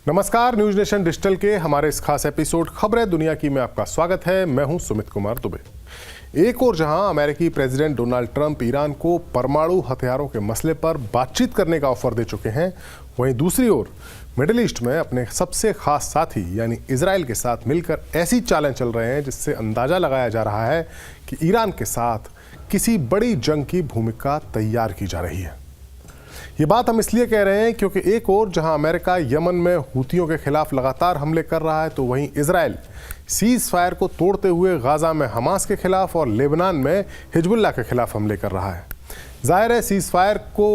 नमस्कार, news nation digital के हमारे इस खास एपिसोड खबरें दुनिया की में आपका स्वागत है। मैं हूं सुमित कुमार दुबे। एक और जहां अमेरिकी प्रेसिडेंट डोनाल्ड ट्रंप ईरान को परमाणु हथियारों के मसले पर बातचीत करने का ऑफर दे चुके हैं, वहीं दूसरी ओर मिडिल ईस्ट में अपने सबसे खास साथी यानी इजराइल के साथ मिलकर ऐसी चालें चल रहे हैं जिससे अंदाजा लगाया जा रहा है कि ईरान के साथ किसी बड़ी जंग की भूमिका तैयार की जा रही है। ये बात हम इसलिए कह रहे हैं क्योंकि एक और जहां अमेरिका यमन में हूतियों के खिलाफ लगातार हमले कर रहा है, तो वहीं इजराइल सीज फायर को तोड़ते हुए गाजा में हमास के खिलाफ और लेबनान में हिजबुल्लाह के खिलाफ हमले कर रहा है। जाहिर है सीज फायर को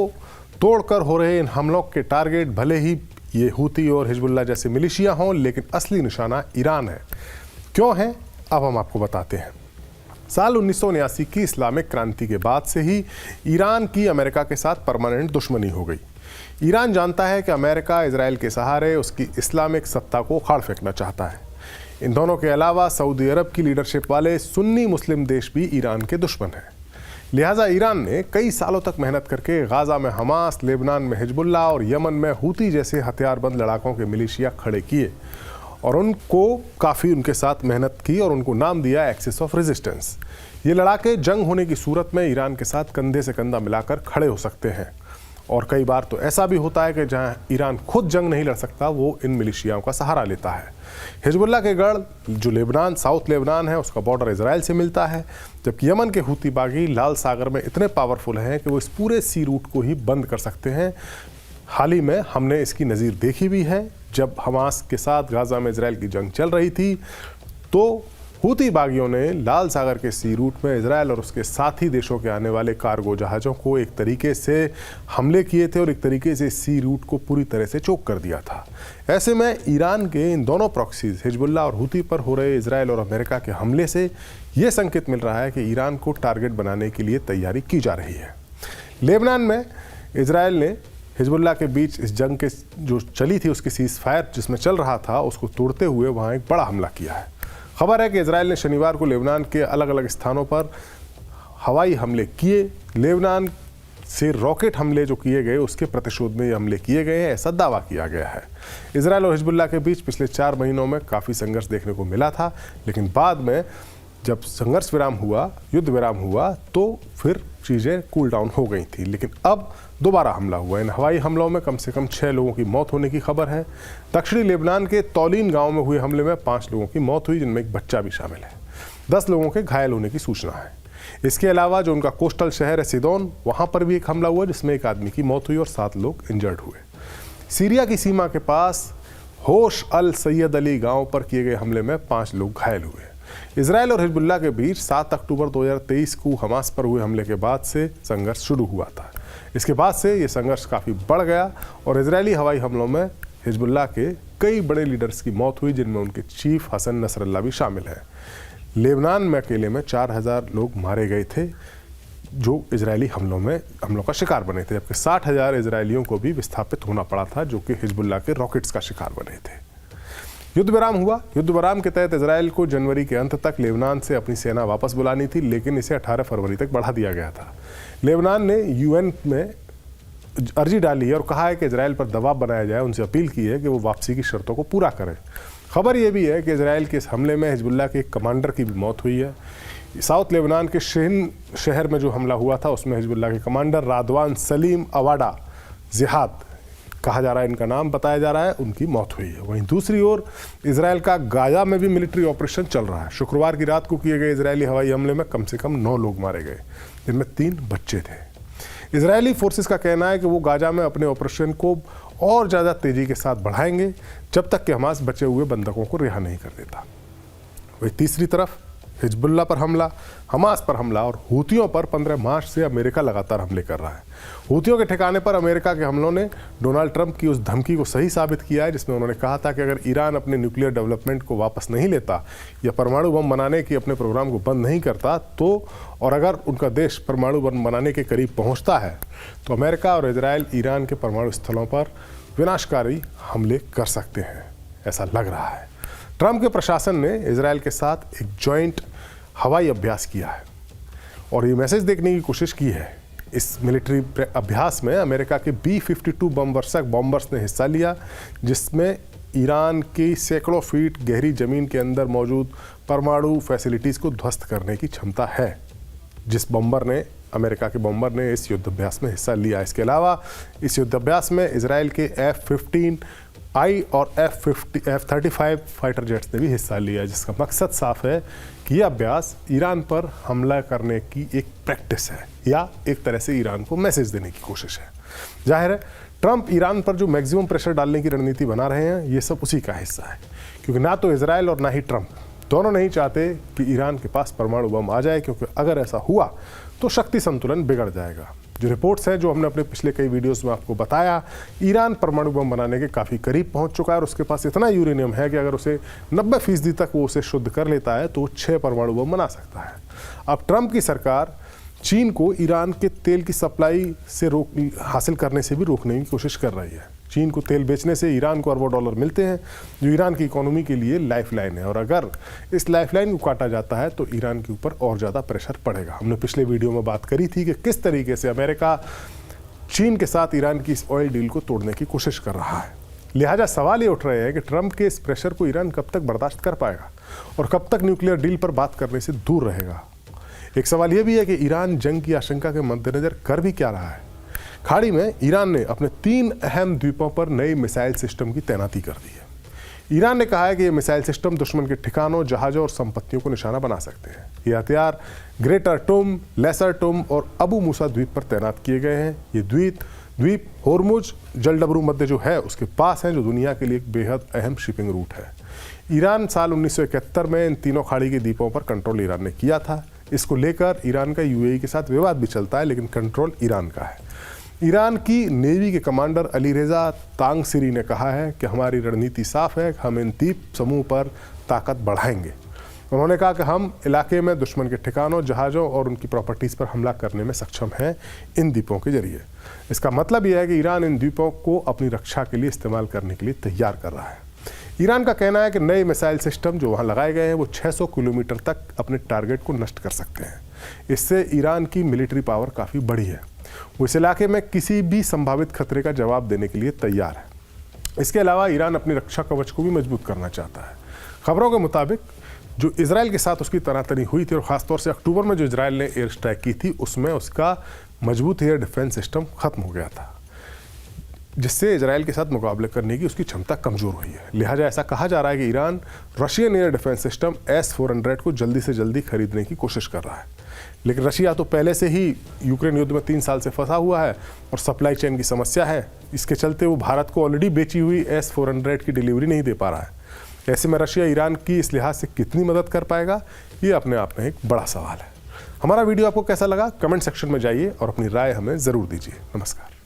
तोड़कर हो रहे इन हमलों के टारगेट भले ही ये हूती और हिजबुल्लाह जैसे मिलिशिया हों, लेकिन असली निशाना ईरान है। क्यों है, अब हम आपको बताते हैं। साल 1979 की इस्लामिक क्रांति के बाद से ही ईरान की अमेरिका के साथ परमानेंट दुश्मनी हो गई। ईरान जानता है कि अमेरिका इजराइल के सहारे उसकी इस्लामिक सत्ता को उखाड़ फेंकना चाहता है। इन दोनों के अलावा सऊदी अरब की लीडरशिप वाले सुन्नी मुस्लिम देश भी ईरान के दुश्मन हैं। लिहाजा ईरान ने कई सालों तक मेहनत करके गाजा में हमास, लेबनान में हिजबुल्लाह और यमन में हूती जैसे हथियारबंद लड़ाकों के मिलिशिया खड़े किए और उनको काफ़ी उनके साथ मेहनत की और उनको नाम दिया एक्सिस ऑफ रेजिस्टेंस। ये लड़ाके जंग होने की सूरत में ईरान के साथ कंधे से कंधा मिलाकर खड़े हो सकते हैं, और कई बार तो ऐसा भी होता है कि जहां ईरान खुद जंग नहीं लड़ सकता, वो इन मिलिशियाओं का सहारा लेता है। हिजबुल्लाह के गढ़ जो लेबनान, साउथ लेबनान है, उसका बॉर्डर इजराइल से मिलता है, जबकि यमन के हूती बागी लाल सागर में इतने पावरफुल हैं कि वो इस पूरे सी रूट को ही बंद कर सकते हैं। हाल ही में हमने इसकी नज़ीर देखी भी है। जब हमास के साथ गाजा में इजराइल की जंग चल रही थी, तो हूती बागियों ने लाल सागर के सी रूट में इजराइल और उसके साथी देशों के आने वाले कार्गो जहाज़ों को एक तरीके से हमले किए थे और एक तरीके से सी रूट को पूरी तरह से चोक कर दिया था। ऐसे में ईरान के इन दोनों प्रॉक्सीज हिजबुल्लाह और हूती पर हो रहे इजराइल और अमेरिका के हमले से ये संकेत मिल रहा है कि ईरान को टारगेट बनाने के लिए तैयारी की जा रही है। लेबनान में इजराइल ने हिजबुल्लाह के बीच इस जंग के जो चली थी उसकी सीज फायर जिसमें चल रहा था, उसको तोड़ते हुए वहाँ एक बड़ा हमला किया है। खबर है कि इजराइल ने शनिवार को लेबनान के अलग अलग स्थानों पर हवाई हमले किए। लेबनान से रॉकेट हमले जो किए गए उसके प्रतिशोध में ये हमले किए गए हैं, ऐसा दावा किया गया है। इजराइल और हिजबुल्लाह के बीच पिछले 4 महीनों में काफ़ी संघर्ष देखने को मिला था, लेकिन बाद में जब संघर्ष विराम हुआ, युद्ध विराम हुआ, तो फिर चीज़ें कूल डाउन हो गई थी। लेकिन अब दोबारा हमला हुआ। इन हवाई हमलों में कम से कम 6 लोगों की मौत होने की खबर है। दक्षिणी लेबनान के तौलीन गांव में हुए हमले में 5 लोगों की मौत हुई, जिनमें एक बच्चा भी शामिल है। 10 लोगों के घायल होने की सूचना है। इसके अलावा जो उनका कोस्टल शहर है सिदोन, वहाँ पर भी एक हमला हुआ जिसमें एक आदमी की मौत हुई और 7 लोग इंजर्ड हुए। सीरिया की सीमा के पास होश अल सैयद अली गाँव पर किए गए हमले में 5 लोग घायल हुए। इजराइल और हिजबुल्लाह के बीच 7 अक्टूबर 2023 को हमास पर हुए हमले के बाद से संघर्ष शुरू हुआ था। इसके बाद से ये संघर्ष काफ़ी बढ़ गया और इजरायली हवाई हमलों में हिजबुल्लाह के कई बड़े लीडर्स की मौत हुई, जिनमें उनके चीफ हसन नसरल्ला भी शामिल है। लेबनान में अकेले में 4000 लोग मारे गए थे जो इजरायली हमलों का शिकार बने थे, जबकि 60,000 इजरायलियों को भी विस्थापित होना पड़ा था जो कि हिजबुल्लाह के रॉकेट्स का शिकार बने थे। युद्ध विराम हुआ। युद्ध विराम के तहत इजराइल को जनवरी के अंत तक लेबनान से अपनी सेना वापस बुलानी थी, लेकिन इसे 18 फरवरी तक बढ़ा दिया गया था। लेबनान ने यूएन में अर्जी डाली है और कहा है कि इजराइल पर दबाव बनाया जाए, उनसे अपील की है कि वो वापसी की शर्तों को पूरा करें। खबर यह भी है कि इजराइल के इस हमले में हिजबुल्लाह के एक कमांडर की भी मौत हुई है। साउथ लेबनान के शिन शहर में जो हमला हुआ था उसमें हिजबुल्लाह के कमांडर रादवान सलीम अवाडा जिहाद कहा जा रहा है, इनका नाम बताया जा रहा है, उनकी मौत हुई है। वहीं दूसरी ओर इजराइल का गाजा में भी मिलिट्री ऑपरेशन चल रहा है। शुक्रवार की रात को किए गए इजरायली हवाई हमले में कम से कम 9 लोग मारे गए, जिनमें 3 बच्चे थे। इजरायली फोर्सेस का कहना है कि वो गाजा में अपने ऑपरेशन को और ज़्यादा तेज़ी के साथ बढ़ाएंगे जब तक कि हमास बचे हुए बंधकों को रिहा नहीं कर देता। वहीं तीसरी तरफ हिजबुल्लाह पर हमला, हमास पर हमला और हूतियों पर 15 मार्च से अमेरिका लगातार हमले कर रहा है। हूतियों के ठिकाने पर अमेरिका के हमलों ने डोनाल्ड ट्रंप की उस धमकी को सही साबित किया है जिसमें उन्होंने कहा था कि अगर ईरान अपने न्यूक्लियर डेवलपमेंट को वापस नहीं लेता या परमाणु बम बनाने की अपने प्रोग्राम को बंद नहीं करता तो, और अगर उनका देश परमाणु बम बनाने के करीब पहुँचता है, तो अमेरिका और इजराइल ईरान के परमाणु स्थलों पर विनाशकारी हमले कर सकते हैं, ऐसा लग रहा है। ट्रंप के प्रशासन ने इजराइल के साथ एक जॉइंट हवाई अभ्यास किया है और ये मैसेज देखने की कोशिश की है। इस मिलिट्री अभ्यास में अमेरिका के B-52 बम वर्षक बॉम्बर्स ने हिस्सा लिया, जिसमें ईरान की सैकड़ों फीट गहरी ज़मीन के अंदर मौजूद परमाणु फैसिलिटीज़ को ध्वस्त करने की क्षमता है। जिस बम्बर ने अमेरिका के बम्बर ने इस युद्धाभ्यास में हिस्सा लिया। इसके अलावा इस युद्धाभ्यास में इजराइल के F-15I और F-35 फाइटर जेट्स ने भी हिस्सा लिया, जिसका मकसद साफ है कि यह अभ्यास ईरान पर हमला करने की एक प्रैक्टिस है या एक तरह से ईरान को मैसेज देने की कोशिश है। जाहिर है ट्रंप ईरान पर जो मैक्सिमम प्रेशर डालने की रणनीति बना रहे हैं, ये सब उसी का हिस्सा है, क्योंकि ना तो इजराइल और ना ही ट्रंप दोनों नहीं चाहते कि ईरान के पास परमाणु बम आ जाए, क्योंकि अगर ऐसा हुआ तो शक्ति संतुलन बिगड़ जाएगा। जो रिपोर्ट्स हैं, जो हमने अपने पिछले कई वीडियोस में आपको बताया, ईरान परमाणु बम बनाने के काफ़ी करीब पहुंच चुका है और उसके पास इतना यूरेनियम है कि अगर उसे 90% तक वो उसे शुद्ध कर लेता है तो 6 परमाणु बम बना सकता है। अब ट्रंप की सरकार चीन को ईरान के तेल की सप्लाई से हासिल करने से भी रोकने की कोशिश कर रही है। चीन को तेल बेचने से ईरान को अरबों डॉलर मिलते हैं, जो ईरान की इकोनॉमी के लिए लाइफलाइन है, और अगर इस लाइफलाइन को काटा जाता है तो ईरान के ऊपर और ज़्यादा प्रेशर पड़ेगा। हमने पिछले वीडियो में बात करी थी कि किस तरीके से अमेरिका चीन के साथ ईरान की इस ऑयल डील को तोड़ने की कोशिश कर रहा है। लिहाजा सवाल ये उठ रहे हैं कि ट्रंप के इस प्रेशर को ईरान कब तक बर्दाश्त कर पाएगा और कब तक न्यूक्लियर डील पर बात करने से दूर रहेगा। एक सवाल यह भी है कि ईरान जंग की आशंका के मद्देनजर कर भी क्या रहा है। खाड़ी में ईरान ने अपने 3 अहम द्वीपों पर नए मिसाइल सिस्टम की तैनाती कर दी है। ईरान ने कहा है कि ये मिसाइल सिस्टम दुश्मन के ठिकानों, जहाज़ों और संपत्तियों को निशाना बना सकते हैं। ये हथियार ग्रेटर टुम, लेसर टुम और अबू मूसा द्वीप पर तैनात किए गए हैं। ये द्वीप होर्मुज जलडबरू मध्य जो है उसके पास हैं, जो दुनिया के लिए एक बेहद अहम शिपिंग रूट है। ईरान साल 1971 में इन तीनों खाड़ी के द्वीपों पर कंट्रोल ईरान ने किया था। इसको लेकर ईरान का UAE के साथ विवाद भी चलता है, लेकिन कंट्रोल ईरान का है। ईरान की नेवी के कमांडर अली रेजा तांगसिरी ने कहा है कि हमारी रणनीति साफ है, हम इन द्वीप समूह पर ताकत बढ़ाएंगे। उन्होंने कहा कि हम इलाके में दुश्मन के ठिकानों, जहाज़ों और उनकी प्रॉपर्टीज़ पर हमला करने में सक्षम हैं इन द्वीपों के जरिए। इसका मतलब यह है कि ईरान इन द्वीपों को अपनी रक्षा के लिए इस्तेमाल करने के लिए तैयार कर रहा है। ईरान का कहना है कि नए मिसाइल सिस्टम जो वहाँ लगाए गए हैं वो 600 किलोमीटर तक अपने टारगेट को नष्ट कर सकते हैं। इससे ईरान की मिलिट्री पावर काफ़ी बड़ी है। वो इस इलाके में किसी भी संभावित खतरे का जवाब देने के लिए तैयार है। इसके अलावा ईरान अपनी रक्षा कवच को भी मजबूत करना चाहता है। खबरों के मुताबिक जो इजराइल के साथ उसकी तनातनी हुई थी और ख़ासतौर से अक्टूबर में जो इजराइल ने एयर स्ट्राइक की थी, उसमें उसका मजबूत एयर डिफेंस सिस्टम ख़त्म हो गया था, जिससे इजराइल के साथ मुकाबले करने की उसकी क्षमता कमज़ोर हुई है। लिहाजा ऐसा कहा जा रहा है कि Iran Russian air defence system S-400 को जल्दी से जल्दी खरीदने की कोशिश कर रहा है। लेकिन रशिया तो पहले से ही यूक्रेन युद्ध में 3 साल से फंसा हुआ है और सप्लाई चेन की समस्या है। इसके चलते वो भारत को ऑलरेडी बेची हुई S-400 की डिलीवरी नहीं दे पा रहा है। ऐसे में रशिया ईरान की इस लिहाज से कितनी मदद कर पाएगा, ये अपने आप में एक बड़ा सवाल है। हमारा वीडियो आपको कैसा लगा, कमेंट सेक्शन में जाइए और अपनी राय हमें ज़रूर दीजिए। नमस्कार।